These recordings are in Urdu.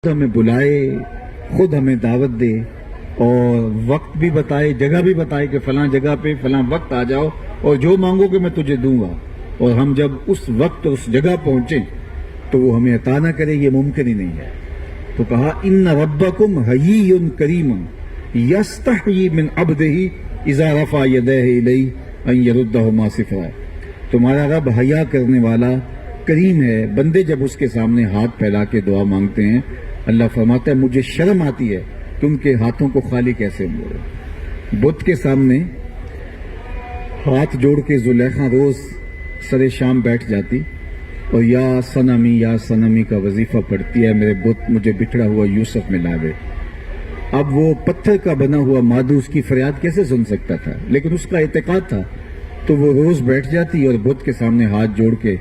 ہمیں بلائے، خود ہمیں دعوت دے اور وقت بھی بتائے، جگہ بھی بتائے کہ فلاں جگہ پہ فلاں وقت آ جاؤ اور جو مانگو گے میں تجھے دوں گا، اور ہم جب اس وقت اس جگہ پہنچیں تو وہ ہمیں عطا نہ کرے، یہ ممکن ہی نہیں ہے۔ تو کہا ان ربکم حیی کریم یستحیی من عبدہ اذا رفع یدیہ الیہ ان یردہما صفرا، تمہارا رب حیا کرنے والا کریم ہے، بندے جب اس کے سامنے ہاتھ پھیلا کے دعا مانگتے ہیں اللہ فرماتا ہے مجھے شرم آتی ہے کہ ان کے ہاتھوں کو خالی کیسے موڑے۔ بت کے سامنے ہاتھ جوڑ کے زلیخا روز سر شام بیٹھ جاتی اور یا صنمی کا وظیفہ پڑھتی ہے، میرے بت مجھے بچھڑا ہوا یوسف ملا دے۔ اب وہ پتھر کا بنا ہوا مادو اس کی فریاد کیسے سن سکتا تھا، لیکن اس کا اعتقاد تھا تو وہ روز بیٹھ جاتی اور بت کے سامنے ہاتھ جوڑ کے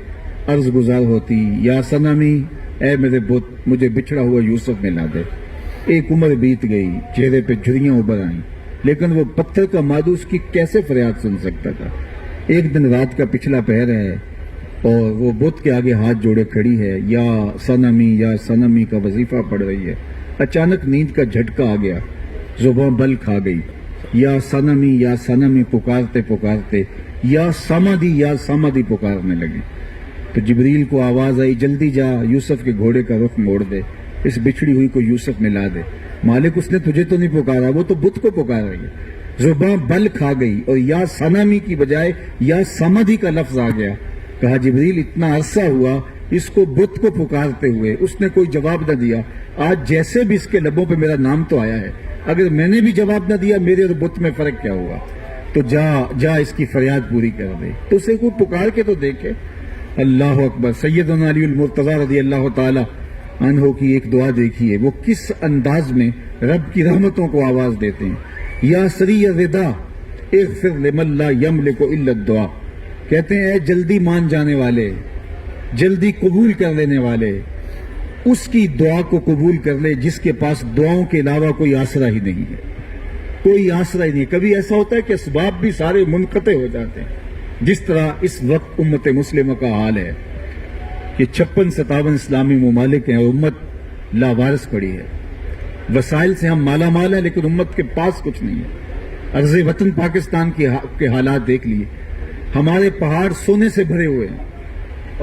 عرض گزار ہوتی، یا صنمی اے میرے بت مجھے بچھڑا ہوا یوسف ملا دے۔ ایک عمر بیت گئی، چہرے پہ جھریاں ابھر آئیں، لیکن وہ پتھر کا مادو اس کی کیسے فریاد سن سکتا تھا۔ ایک دن رات کا پچھلا پہر ہے اور وہ بت کے آگے ہاتھ جوڑے کھڑی ہے، یا صنمی کا وظیفہ پڑھ رہی ہے۔ اچانک نیند کا جھٹکا آ گیا، زباں بل کھا گئی، یا صنمی پکارتے پکارتے یا سامدی پکارنے لگی۔ تو جبریل کو آواز آئی جلدی جا یوسف کے گھوڑے کا رخ موڑ دے، اس بچھڑی ہوئی کو یوسف ملا دے۔ مالک اس نے تجھے تو نہیں پکارا، وہ تو بت کو پکار رہی ہے۔ زباں بل کھا گئی اور یا صنمی کی بجائے یا سامدی کا لفظ آ گیا۔ کہا جبریل اتنا عرصہ ہوا اس کو بت کو پکارتے ہوئے، اس نے کوئی جواب نہ دیا، آج جیسے بھی اس کے لبوں پہ میرا نام تو آیا ہے، اگر میں نے بھی جواب نہ دیا میرے اور بت میں فرق کیا ہوا؟ تو جا اس کی فریاد پوری کر دے۔ تو اسے کوئی پکار کے تو دیکھے۔ اللہ اکبر۔ سیدنا علی المرتضیٰ رضی اللہ تعالی عنہ کی ایک دعا دیکھیے، وہ کس انداز میں رب کی رحمتوں کو آواز دیتے ہیں۔ یا سری الرضا اغفر لمن لا یملک الا الدعاء، کہتے ہیں اے جلدی مان جانے والے، جلدی قبول کر لینے والے، اس کی دعا کو قبول کر لے جس کے پاس دعاؤں کے علاوہ کوئی آسرا ہی نہیں ہے، کوئی آسرا ہی نہیں۔ کبھی ایسا ہوتا ہے کہ اسباب بھی سارے منقطع ہو جاتے ہیں، جس طرح اس وقت امت مسلمہ کا حال ہے کہ 56-57 اسلامی ممالک ہیں اور امت لاوارث پڑی ہے۔ وسائل سے ہم مالا مال ہیں لیکن امت کے پاس کچھ نہیں ہے۔ عرض وطن پاکستان کے حالات دیکھ لیے، ہمارے پہاڑ سونے سے بھرے ہوئے ہیں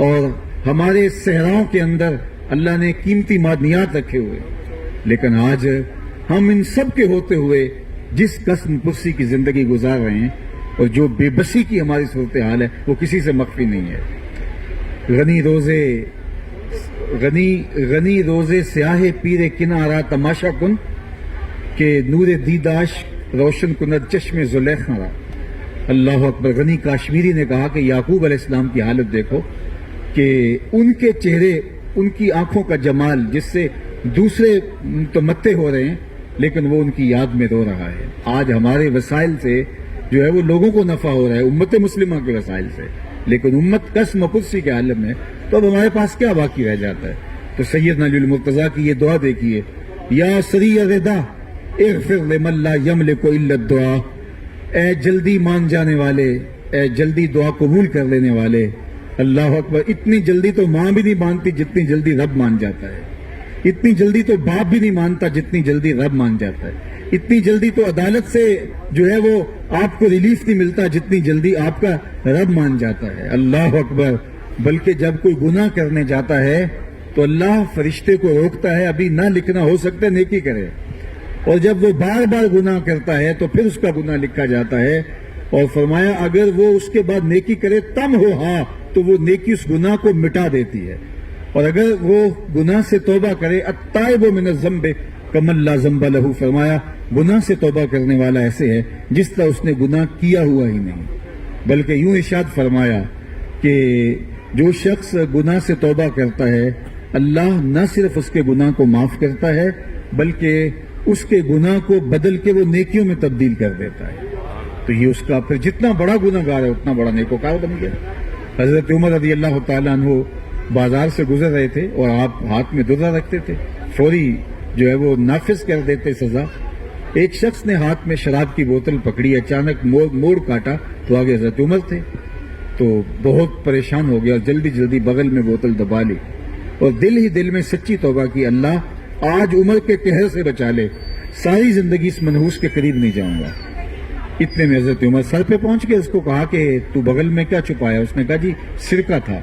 اور ہمارے صحراؤں کے اندر اللہ نے قیمتی معدنیات رکھے ہوئے، لیکن آج ہم ان سب کے ہوتے ہوئے جس قسم پرسی کی زندگی گزار رہے ہیں اور جو بے بسی کی ہماری صورتحال ہے وہ کسی سے مخفی نہیں ہے۔ غنی روزے سیاہ پیر کنارا تماشا کن کہ نور دیداش روشن کند چشم زلیخا را۔ اللہ اکبر۔ غنی کاشمیری نے کہا کہ یعقوب علیہ السلام کی حالت دیکھو کہ ان کے چہرے، ان کی آنکھوں کا جمال جس سے دوسرے متمتع ہو رہے ہیں لیکن وہ ان کی یاد میں رو رہا ہے۔ آج ہمارے وسائل سے جو ہے وہ لوگوں کو نفع ہو رہا ہے، امت مسلمہ کے وسائل سے، لیکن امت قسم پرسی کے عالم میں تو اب ہمارے پاس کیا باقی رہ جاتا ہے؟ تو سیدنا علی المرتضیٰ کی یہ دعا دیکھیے، یا سری الرضا اغفر لمن لا یملک الا الدعاء، اے جلدی مان جانے والے، اے جلدی دعا قبول کر لینے والے۔ اللہ اکبر۔ اتنی جلدی تو ماں بھی نہیں مانتی جتنی جلدی رب مان جاتا ہے، اتنی جلدی تو باپ بھی نہیں مانتا جتنی جلدی رب مان جاتا ہے، اتنی جلدی تو عدالت سے جو ہے وہ آپ کو ریلیف نہیں ملتا جتنی جلدی آپ کا رب مان جاتا ہے۔ اللہ اکبر۔ بلکہ جب کوئی گناہ کرنے جاتا ہے تو اللہ فرشتے کو روکتا ہے، ابھی نہ لکھنا، ہو سکتا ہے نیکی کرے، اور جب وہ بار بار گناہ کرتا ہے تو پھر اس کا گناہ لکھا جاتا ہے، اور فرمایا اگر وہ اس کے بعد نیکی کرے تم ہو ہاں تو وہ نیکی اس گناہ کو مٹا دیتی ہے، اور اگر وہ گناہ سے توبہ کرے التائب من الذنب کمن لا ذنب لہ، فرمایا گناہ سے توبہ کرنے والا ایسے ہے جس طرح اس نے گناہ کیا ہوا ہی نہیں۔ بلکہ یوں ارشاد فرمایا کہ جو شخص گناہ سے توبہ کرتا ہے اللہ نہ صرف اس کے گناہ کو معاف کرتا ہے بلکہ اس کے گناہ کو بدل کے وہ نیکیوں میں تبدیل کر دیتا ہے۔ تو یہ اس کا پھر جتنا بڑا گناہ گار ہے اتنا بڑا نیکوکار بن گیا۔ حضرت عمر رضی اللہ تعالیٰ عنہ بازار سے گزر رہے تھے اور آپ ہاتھ میں درہ رکھتے تھے، فوری جو ہے وہ نافذ کر دیتے سزا۔ ایک شخص نے ہاتھ میں شراب کی بوتل پکڑی، اچانک موڑ کاٹا تو آگے حضرت عمر تھے، تو بہت پریشان ہو گیا اور جلدی جلدی بغل میں بوتل دبا لی اور دل ہی دل میں سچی توبہ کی، اللہ آج عمر کے قہر سے بچا لے، ساری زندگی اس منحوس کے قریب نہیں جاؤں گا۔ اتنے میں حضرت عمر سر پہ پہنچ کے اس کو کہا کہ تو بغل میں کیا چھپایا؟ اس نے کہا جی سرکہ تھا۔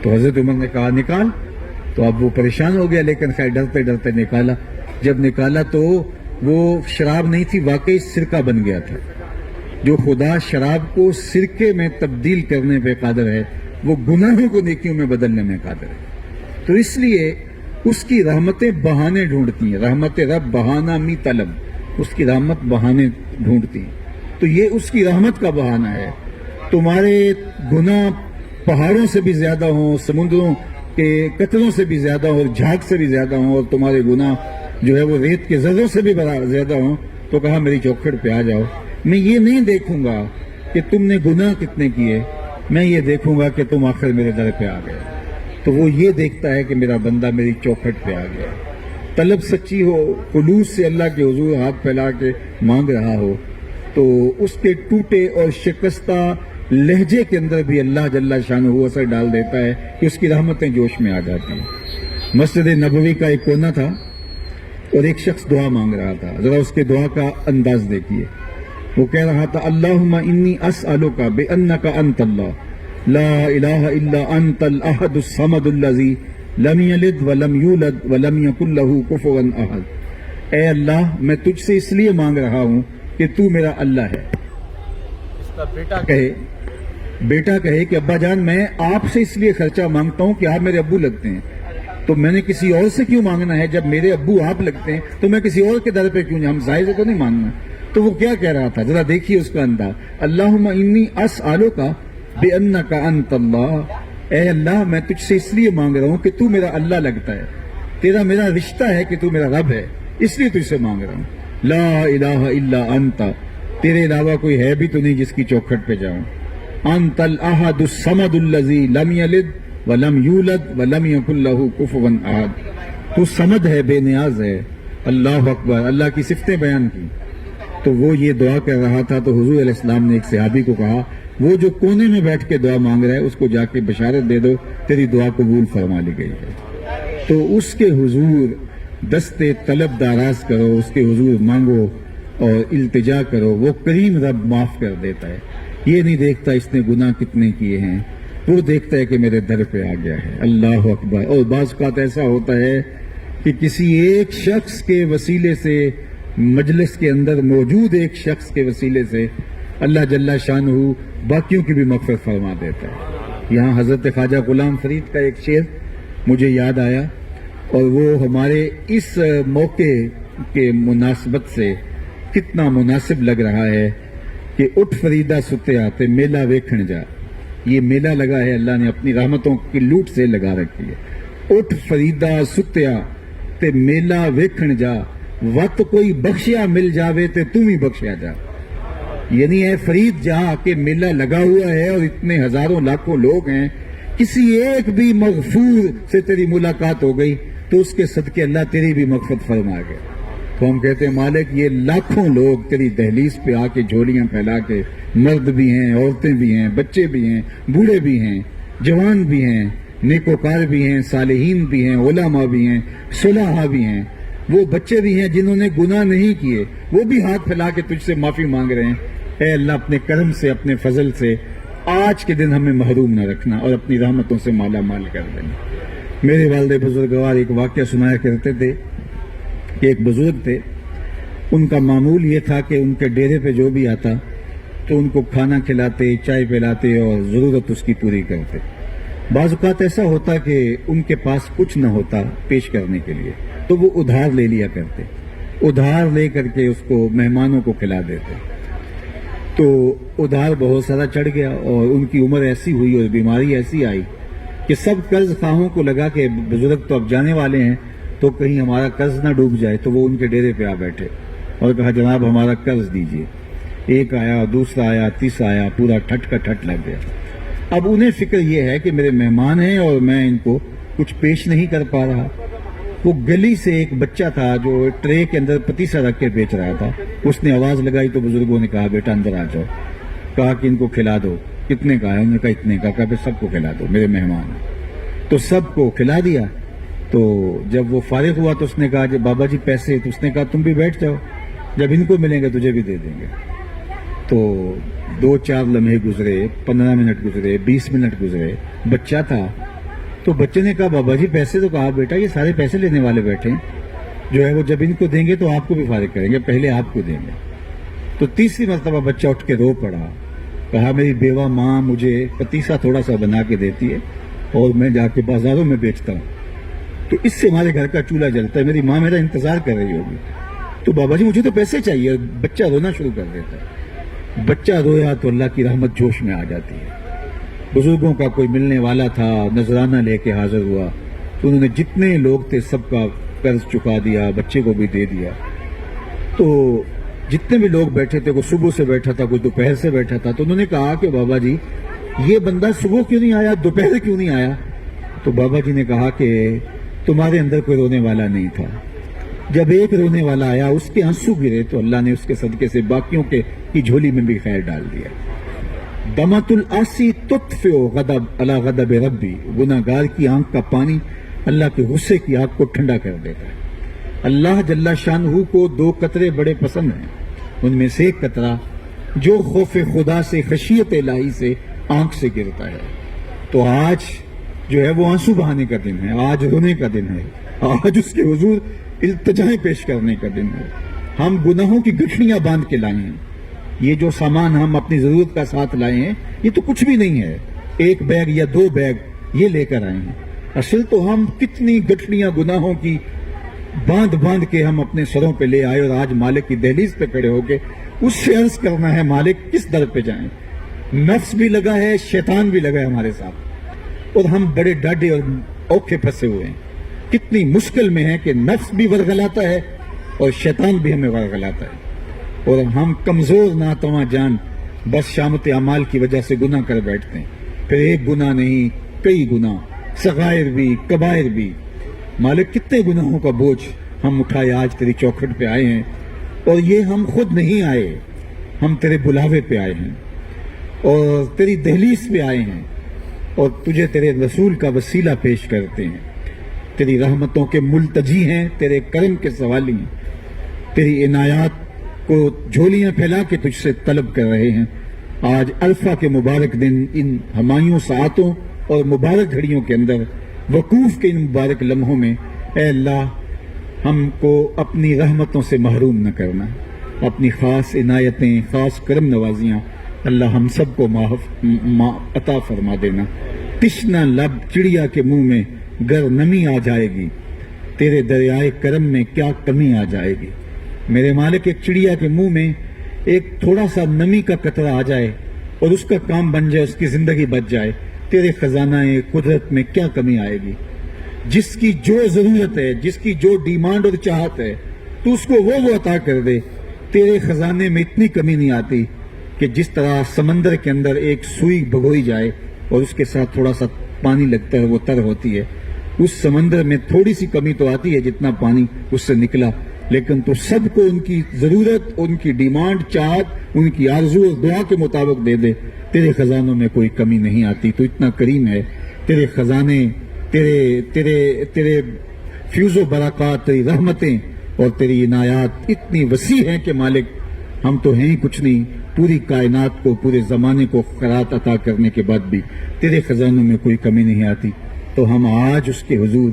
تو حضرت عمر نے کہا نکال۔ تو اب وہ پریشان ہو گیا، لیکن خیر ڈرتے ڈرتے نکالا۔ جب نکالا تو وہ شراب نہیں تھی، واقعی سرکہ بن گیا تھا۔ جو خدا شراب کو سرکے میں تبدیل کرنے پہ قادر ہے، وہ گناہوں کو نیکیوں میں بدلنے میں قادر ہے۔ تو اس لیے اس کی رحمتیں بہانے ڈھونڈتی ہیں، رحمت رب بہانہ می طلب، اس کی رحمت بہانے ڈھونڈتی ہیں۔ تو یہ اس کی رحمت کا بہانہ ہے۔ تمہارے گناہ پہاڑوں سے بھی زیادہ ہوں، سمندروں کے قطروں سے بھی زیادہ ہوں، اور جھاگ سے بھی زیادہ ہوں، اور تمہارے گناہ جو ہے وہ ریت کے ذروں سے بھی زیادہ ہوں، تو کہا میری چوکھٹ پہ آ جاؤ۔ میں یہ نہیں دیکھوں گا کہ تم نے گناہ کتنے کیے، میں یہ دیکھوں گا کہ تم آخر میرے در پہ آ گئے۔ تو وہ یہ دیکھتا ہے کہ میرا بندہ میری چوکھٹ پہ آ گیا۔ طلب سچی ہو، خلوص سے اللہ کے حضور ہاتھ پھیلا کے مانگ رہا ہو، تو اس کے ٹوٹے اور شکستہ لہجے کے اندر بھی اللہ جل شانہ اثر ڈال دیتا ہے کہ اس کی رحمتیں جوش میں آ جاتی ہیں۔ مسجد نبوی کا ایک کونا تھا اور ایک شخص دعا مانگ رہا تھا۔ ذرا اس کے دعا کا انداز دیکھیے۔ وہ کہہ رہا تھا اللہم انی اسألک بانک انت اللہ لا الہ الا انت الاحد الصمد الذی لم یلد ولم یولد ولم یکن لہ کفوا احد۔ اے اللہ میں تجھ سے اس لیے مانگ رہا ہوں کہ تو میرا اللہ ہے۔ اس کا بیٹا کہے کہ ابا جان میں آپ سے اس لیے خرچہ مانگتا ہوں کہ آپ میرے ابو لگتے ہیں، تو میں نے کسی اور سے کیوں مانگنا ہے؟ جب میرے ابو آپ لگتے ہیں تو میں کسی اور کے در پہ کیوں جاؤں؟ ہم ظاہر سے تو نہیں مانگنا۔ تو وہ کیا کہہ رہا تھا، ذرا دیکھیے اس کا انداز۔ اللہم انی اسألک بانک انت اللہ، اے اللہ میں تجھ سے اس لیے مانگ رہا ہوں کہ تو میرا اللہ لگتا ہے، تیرا میرا رشتہ ہے کہ تو میرا رب ہے، اس لیے تجھ سے مانگ رہا ہوں۔ لا الہ الا انت، تیرے علاوہ کوئی ہے بھی تو نہیں جس کی چوکھٹ پہ جاؤں۔ انت الاحد الصمد الذی لم یلد ولم یولد ولم یکن لہ کفوا احد، تو صمد ہے، بے نیاز ہے۔ اللہ اکبر، اللہ کی صفتیں بیان کی۔ تو وہ یہ دعا کر رہا تھا تو حضور علیہ السلام نے ایک صحابی کو کہا وہ جو کونے میں بیٹھ کے دعا مانگ رہا ہے اس کو جا کے بشارت دے دو تیری دعا قبول فرما لی گئی ہے۔ تو اس کے حضور دستے طلب دراز کرو، اس کے حضور مانگو اور التجا کرو، وہ کریم رب معاف کر دیتا ہے۔ یہ نہیں دیکھتا اس نے گناہ کتنے کیے ہیں، وہ دیکھتا ہے کہ میرے در پہ آ گیا ہے۔ اللہ اکبر۔ اور بعض اوقات ایسا ہوتا ہے کہ کسی ایک شخص کے وسیلے سے، مجلس کے اندر موجود ایک شخص کے وسیلے سے اللہ جل شانہ باقیوں کی بھی مغفرت فرما دیتا ہے۔ یہاں حضرت خواجہ غلام فرید کا ایک شعر مجھے یاد آیا، اور وہ ہمارے اس موقع کے مناسبت سے کتنا مناسب لگ رہا ہے کہ اٹھ فریدہ ستیا تے میلہ ویکھن جا۔ یہ میلہ لگا ہے، اللہ نے اپنی رحمتوں کی لوٹ سے لگا رکھی ہے۔ اٹھ فریدہ ستیا تے میلہ ویکھن جا، وقت کوئی بخشیا مل جاوے تے تم ہی بخشیا جا۔ یعنی اے فرید جا کہ میلہ لگا ہوا ہے اور اتنے ہزاروں لاکھوں لوگ ہیں، کسی ایک بھی مغفور سے تیری ملاقات ہو گئی تو اس کے صدقے اللہ تیری بھی مغفرت فرما گئے۔ تو ہم کہتے ہیں مالک یہ لاکھوں لوگ تیری دہلیز پہ آ کے جھولیاں پھیلا کے، مرد بھی ہیں، عورتیں بھی ہیں، بچے بھی ہیں، بوڑھے بھی ہیں، جوان بھی ہیں، نیکوکار بھی ہیں، صالحین بھی ہیں، علماء بھی ہیں، صلحاء بھی ہیں، وہ بچے بھی ہیں جنہوں نے گناہ نہیں کیے، وہ بھی ہاتھ پھیلا کے تجھ سے معافی مانگ رہے ہیں۔ اے اللہ اپنے کرم سے، اپنے فضل سے آج کے دن ہمیں محروم نہ رکھنا اور اپنی رحمتوں سے مالا مال کر دینا۔ میرے والد بزرگوار ایک واقعہ سنایا کرتے تھے کہ ایک بزرگ تھے، ان کا معمول یہ تھا کہ ان کے ڈیرے پہ جو بھی آتا تو ان کو کھانا کھلاتے، چائے پلاتے اور ضرورت اس کی پوری کرتے۔ بعض اوقات ایسا ہوتا کہ ان کے پاس کچھ نہ ہوتا پیش کرنے کے لیے تو وہ ادھار لے لیا کرتے، ادھار لے کر کے اس کو مہمانوں کو کھلا دیتے۔ تو ادھار بہت سارا چڑھ گیا اور ان کی عمر ایسی ہوئی اور بیماری ایسی آئی کہ سب قرض خواہوں کو لگا کہ بزرگ تو اب جانے والے ہیں تو کہیں ہمارا قرض نہ ڈوب جائے، تو وہ ان کے ڈیرے پہ آ بیٹھے اور کہا جناب ہمارا قرض دیجیے۔ ایک آیا، دوسرا آیا، تیسرا آیا، پورا ٹھٹ کا ٹھٹ لگ گیا۔ اب انہیں فکر یہ ہے کہ میرے مہمان ہیں اور میں ان کو کچھ پیش نہیں کر پا رہا۔ وہ گلی سے ایک بچہ تھا جو ٹرے کے اندر پتیسا رکھ کے بیچ رہا تھا، اس نے آواز لگائی تو بزرگوں نے کہا بیٹا اندر آ جاؤ، کہا کہ ان کو کھلا دو۔ کتنے کا ہے؟ انہوں نے کہا اتنے کا۔ کہا پھر سب کو کھلا دو، میرے مہمان ہیں۔ تو سب کو کھلا دیا۔ تو جب وہ فارغ ہوا تو اس نے کہا کہ بابا جی پیسے، تو اس نے کہا تم بھی بیٹھ جاؤ، جب ان کو ملیں گے تجھے بھی دے دیں گے۔ تو 2-4 لمحے گزرے، 15 منٹ گزرے، 20 منٹ گزرے، بچہ تھا تو بچے نے کہا بابا جی پیسے، تو کہا بیٹا یہ سارے پیسے لینے والے بیٹھے ہیں، جو ہے وہ جب ان کو دیں گے تو آپ کو بھی فارغ کریں گے، پہلے آپ کو دیں گے۔ تو تیسری مرتبہ بچہ اٹھ کے رو پڑا، کہا میری بیوہ ماں مجھے پتیسا تھوڑا سا بنا کے دیتی ہے اور میں جا کے بازاروں میں بیچتا ہوں، تو اس سے ہمارے گھر کا چولہا جلتا ہے، میری ماں میرا انتظار کر رہی ہوگی، تو بابا جی مجھے تو پیسے چاہیے۔ اور بچہ رونا شروع کر دیتا ہے۔ بچہ رویا تو اللہ کی رحمت جوش میں آ جاتی ہے۔ بزرگوں کا کوئی ملنے والا تھا، نذرانہ لے کے حاضر ہوا، تو انہوں نے جتنے لوگ تھے سب کا قرض چکا دیا، بچے کو بھی دے دیا۔ تو جتنے بھی لوگ بیٹھے تھے، کوئی صبح سے بیٹھا تھا، کوئی دوپہر سے بیٹھا تھا، تو انہوں نے کہا کہ بابا جی یہ بندہ صبح کیوں نہیں آیا، دوپہر کیوں نہیں آیا؟ تو بابا جی نے کہا کہ تمہارے اندر کوئی رونے والا نہیں تھا، جب ایک رونے والا آیا اس کے آنسو گرے تو اللہ نے اس کے صدقے سے باقیوں کے کی جھولی میں بھی خیر ڈال دیا۔ دمت العاصی تطفئ غضب علی غضب ربی، گناہگار کی آنکھ کا پانی اللہ کے غصے کی آگ کو ٹھنڈا کر دیتا ہے۔ اللہ جل شانہ کو 2 قطرے بڑے پسند ہیں، ان میں سے ایک قطرہ جو خوف خدا سے، خشیت الہی سے آنکھ سے گرتا ہے۔ تو آج جو ہے وہ آنسو بہانے کا دن ہے، آج رونے کا دن ہے، آج اس کے حضور التجائیں پیش کرنے کا دن ہے۔ ہم گناہوں کی گٹھڑیاں باندھ کے لائے ہیں، یہ جو سامان ہم اپنی ضرورت کا ساتھ لائے ہیں یہ تو کچھ بھی نہیں ہے، 1 بیگ یا 2 بیگ یہ لے کر آئے ہیں۔ اصل تو ہم کتنی گٹھڑیاں گناہوں کی باندھ باندھ کے ہم اپنے سروں پہ لے آئے، اور آج مالک کی دہلیز پہ کھڑے ہو کے اس سے عرض کرنا ہے مالک کس در پہ جائیں۔ نفس بھی لگا ہے، شیطان بھی لگا ہے ہمارے ساتھ، اور ہم بڑے ڈاڈے اور اوکھے پھنسے ہوئے ہیں۔ کتنی مشکل میں ہے کہ نفس بھی ورغلاتا ہے اور شیطان بھی ہمیں ورغلاتا ہے، اور ہم کمزور ناتواں جان بس شامت اعمال کی وجہ سے گناہ کر بیٹھتے ہیں، پھر ایک گناہ نہیں کئی گناہ، صغائر بھی کبائر بھی۔ مالک کتنے گناہوں کا بوجھ ہم اٹھائے آج تیری چوکھٹ پہ آئے ہیں، اور یہ ہم خود نہیں آئے، ہم تیرے بلاوے پہ آئے ہیں اور تیری دہلیز پہ آئے ہیں، اور تجھے تیرے رسول کا وسیلہ پیش کرتے ہیں۔ تیری رحمتوں کے ملتجی ہیں، تیرے کرم کے سوالی ہیں، تیری عنایات کو جھولیاں پھیلا کے تجھ سے طلب کر رہے ہیں۔ آج عرفہ کے مبارک دن، ان ہمایوں ساعتوں اور مبارک گھڑیوں کے اندر، وقوف کے ان مبارک لمحوں میں، اے اللہ ہم کو اپنی رحمتوں سے محروم نہ کرنا، اپنی خاص عنایتیں، خاص کرم نوازیاں اللہ ہم سب کو عطا فرما دینا۔ تشنہ لب چڑیا کے منہ میں گر نمی آ جائے گی، تیرے دریائے کرم میں کیا کمی آ جائے گی۔ میرے مالک ایک چڑیا کے منہ میں ایک تھوڑا سا نمی کا قطرہ آ جائے اور اس کا کام بن جائے، اس کی زندگی بچ جائے، تیرے خزانہ قدرت میں کیا کمی آئے گی۔ جس کی جو ضرورت ہے، جس کی جو ڈیمانڈ اور چاہت ہے، تو اس کو وہ عطا کر دے۔ تیرے خزانے میں اتنی کمی نہیں آتی کہ جس طرح سمندر کے اندر ایک سوئی بھگوئی جائے اور اس کے ساتھ تھوڑا سا پانی لگتا ہے وہ تر ہوتی ہے، اس سمندر میں تھوڑی سی کمی تو آتی ہے جتنا پانی اس سے نکلا، لیکن تو سب کو ان کی ضرورت، ان کی ڈیمانڈ، چاہت، ان کی آرزو اور دعا کے مطابق دے دے۔ تیرے خزانوں میں کوئی کمی نہیں آتی، تو اتنا کریم ہے۔ تیرے خزانے، تیرے فیوز و برکات، تیری رحمتیں اور تیری عنایات اتنی وسیع ہیں کہ مالک ہم تو ہیں کچھ نہیں، پوری کائنات کو، پورے زمانے کو خیرات عطا کرنے کے بعد بھی تیرے خزانوں میں کوئی کمی نہیں آتی۔ تو ہم آج اس کے حضور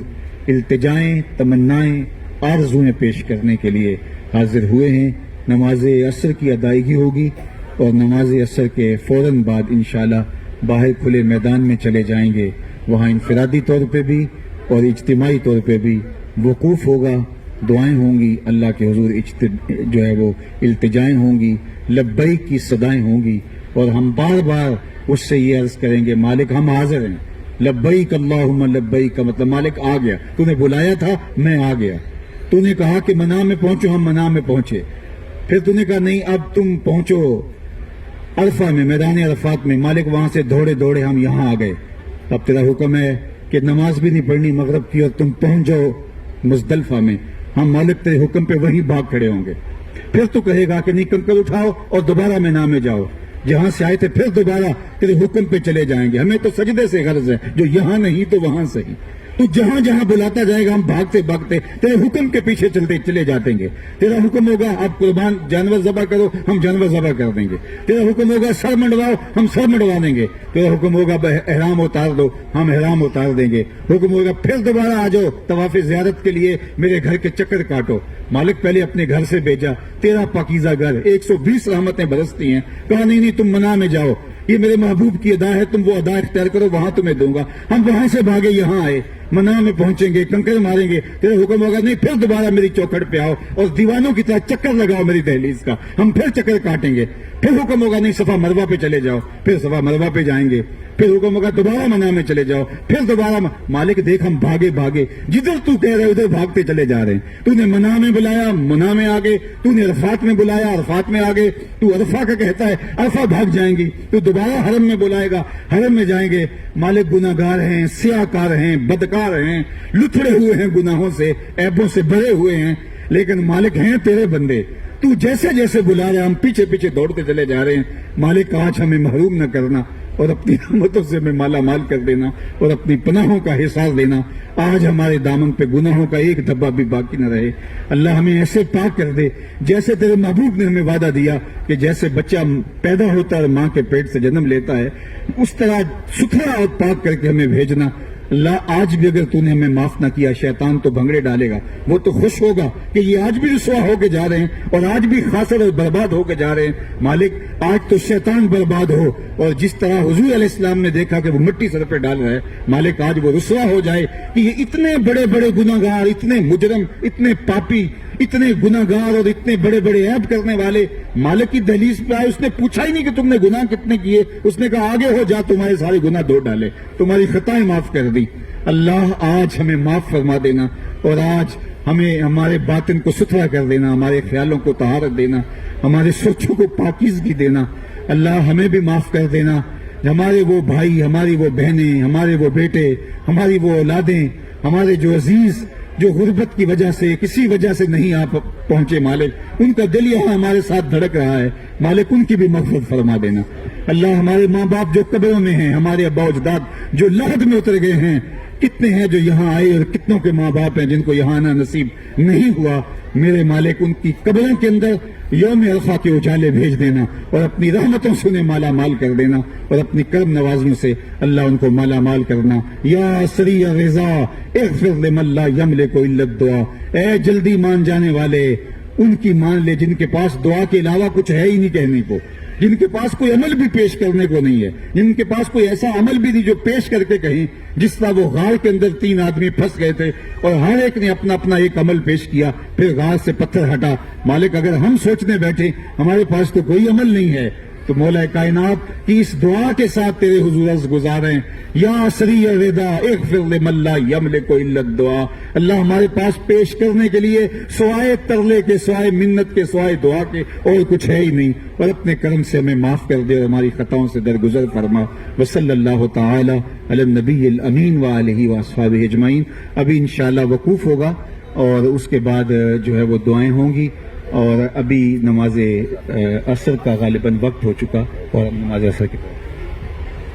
التجائیں، تمنائیں، آرزویں پیش کرنے کے لیے حاضر ہوئے ہیں۔ نماز عصر کی ادائیگی ہوگی اور نماز عصر کے فوراً بعد انشاءاللہ باہر کھلے میدان میں چلے جائیں گے، وہاں انفرادی طور پہ بھی اور اجتماعی طور پہ بھی وقوف ہوگا، دعائیں ہوں گی، اللہ کے حضور جو ہے وہ التجائیں ہوں گی، لبیک کی صدائیں ہوں گی، اور ہم بار بار اس سے یہ عرض کریں گے مالک ہم حاضر ہیں، لبیک اللہم لبیک کا مطلب مالک آ گیا، تو نے بلایا تھا میں آ گیا، تو نے کہا کہ منام میں پہنچو ہم منام میں پہنچے، پھر تو نے کہا نہیں اب تم پہنچو عرفہ میں، میدان عرفات میں، مالک وہاں سے دوڑے دوڑے ہم یہاں آ گئے، اب تیرا حکم ہے کہ نماز بھی نہیں پڑھنی مغرب کی اور تم پہنچ جاؤ مزدلفہ میں، ہم مالک تیرے حکم پہ وہیں بھاگ کھڑے ہوں گے، پھر تو کہے گا کہ نہیں کنکر اٹھاؤ اور دوبارہ میدان میں جاؤ، جہاں سے آئے تھے پھر دوبارہ تیرے حکم پہ چلے جائیں گے، ہمیں تو سجدے سے غرض ہے، جو یہاں نہیں تو وہاں صحیح، تو جہاں جہاں بلاتا جائے گا ہم بھاگتے بھاگتے تیرے حکم کے پیچھے چلے جاتے گے. تیرا حکم ہوگا آپ قربان جانور ذبح کرو، ہم جانور ذبح کر دیں گے. تیرا حکم ہوگا سر منڈواؤ، ہم سر منڈوا دیں گے. تیرا حکم ہوگا احرام اتار دو، ہم احرام اتار دیں گے. حکم ہوگا پھر دوبارہ آ جاؤ طواف زیارت کے لیے، میرے گھر کے چکر کاٹو. مالک پہلے اپنے گھر سے بھیجا، تیرا پاکیزہ گھر، 120 رحمتیں برستی ہیں. کہا نہیں تم منا میں جاؤ، یہ میرے محبوب کی ادا ہے، تم وہ ادا اختیار کرو، وہاں تمہیں دوں گا. ہم وہاں سے بھاگے یہاں آئے، منا میں پہنچیں گے، کنکر ماریں گے. تیرا حکم ہوگا نہیں پھر دوبارہ میری چوکھٹ پہ آؤ اور دیوانوں کی طرح چکر لگاؤ میری دہلیز کا. ہم پھر چکر کاٹیں گے. پھر حکم ہوگا نہیں صفا مروہ پہ چلے جاؤ، پھر صفا مروہ پہ جائیں گے. پھر حکم ہوگا دوبارہ منا میں چلے جاؤ، پھر دوبارہ مالک دیکھ ہم بھاگے جدھر تو کہہ رہے ادھر بھاگتے چلے جا رہے ہیں. تو نے منا میں بلایا، منا میں آگے. تو نے عرفات میں بلایا، عرفات میں آگے. تو عرفہ کا کہتا ہے عرفہ بھاگ جائیں گی. تو دوبارہ حرم میں بلائے گا، حرم میں جائیں گے. مالک گناہگار ہیں، سیاہ کار ہیں، بدکار ہیں، لتھڑے ہوئے ہیں گناہوں سے، عیبوں سے بھرے ہوئے ہیں، لیکن مالک ہیں تیرے بندے. تو جیسے جیسے بلا رہا ہم پیچھے پیچھے دوڑتے چلے جا رہے ہیں. مالک آج ہمیں محروم نہ کرنا اور اپنی رحمتوں سے ہمیں مالا مال کر دینا اور اپنی پناہوں کا حصار دینا. آج ہمارے دامن پہ گناہوں کا ایک دھبا بھی باقی نہ رہے. اللہ ہمیں ایسے پاک کر دے جیسے تیرے محبوب نے ہمیں وعدہ دیا کہ جیسے بچہ پیدا ہوتا ہے اور ماں کے پیٹ سے جنم لیتا ہے اس طرح ستھرا اور پاک کر کے ہمیں بھیجنا. اللہ آج بھی اگر تو نے ہمیں معاف نہ کیا، شیطان تو بھنگڑے ڈالے گا. وہ تو خوش ہوگا کہ یہ آج بھی رسوا ہو کے جا رہے ہیں اور آج بھی خاسر اور برباد ہو کے جا رہے ہیں. مالک آج تو شیطان برباد ہو اور جس طرح حضور علیہ السلام نے دیکھا کہ وہ مٹی سر پہ ڈال رہا ہے، مالک آج وہ رسوا ہو جائے کہ یہ اتنے بڑے بڑے گناہگار، اتنے مجرم، اتنے پاپی، اتنے گناہگار اور اتنے بڑے بڑے عیب کرنے والے مالک کی دہلیز پہ آئے. اس نے پوچھا ہی نہیں کہ تم نے گناہ کتنے کیے، اس نے کہا آگے ہو جا، تمہارے سارے گناہ دھو ڈالے، تمہاری خطائیں معاف کر دی. اللہ آج ہمیں معاف فرما دینا اور آج ہمیں ہمارے باطن کو ستھرا کر دینا، ہمارے خیالوں کو طہارت دینا، ہمارے سوچوں کو پاکیزگی دینا. اللہ ہمیں بھی معاف کر دینا. ہمارے وہ بھائی، ہماری وہ بہنیں، ہمارے وہ بیٹے، ہماری وہ اولادیں، ہمارے جو عزیز جو غربت کی وجہ سے کسی وجہ سے نہیں آپ پہنچے، مالک ان کا دل یہاں ہمارے ساتھ دھڑک رہا ہے، مالک ان کی بھی مغفرت فرما دینا. اللہ ہمارے ماں باپ جو قبروں میں ہیں، ہمارے ابا اجداد جو لحد میں اتر گئے ہیں، کتنے ہیں جو یہاں آئے اور کتنوں کے ماں باپ ہیں جن کو یہاں آنا نصیب نہیں ہوا. میرے مالک ان کی قبروں کے اندر یوم عرفہ کے اجالے بھیج دینا اور اپنی رحمتوں سے انہیں مالا مال کر دینا اور اپنی کرم نوازیوں سے اللہ ان کو مالا مال کرنا. یا سریع رضا اغفر لمن لا یملک الا الدعاء. اے جلدی مان جانے والے ان کی مان لے جن کے پاس دعا کے علاوہ کچھ ہے ہی نہیں کہنے کو، جن کے پاس کوئی عمل بھی پیش کرنے کو نہیں ہے، جن کے پاس کوئی ایسا عمل بھی نہیں جو پیش کر کے کہیں. جس طرح وہ غار کے اندر 3 آدمی پھنس گئے تھے اور ہر ایک نے اپنا اپنا ایک عمل پیش کیا، پھر غار سے پتھر ہٹا. مالک اگر ہم سوچنے بیٹھے ہمارے پاس تو کوئی عمل نہیں ہے تو مولا کائنات کی اس دعا کے ساتھ تیرے حضور عرض گزاریں، یا سریع رضا اغفر لمن لا یملک الا الدعاء. اللہ ہمارے پاس پیش کرنے کے لیے سوائے ترلے کے، سوائے منت کے، سوائے دعا کے اور کچھ ہے ہی نہیں، اور اپنے کرم سے ہمیں معاف کر دے اور ہماری خطاؤں سے درگزر فرما. وصلی اللہ تعالی علی النبی الامین وآلہ واصحابہ اجمعین. ابھی انشاءاللہ وقوف ہوگا اور اس کے بعد جو ہے وہ دعائیں ہوں گی، اور ابھی نماز عصر کا غالباً وقت ہو چکا اور ہم نماز عصر کی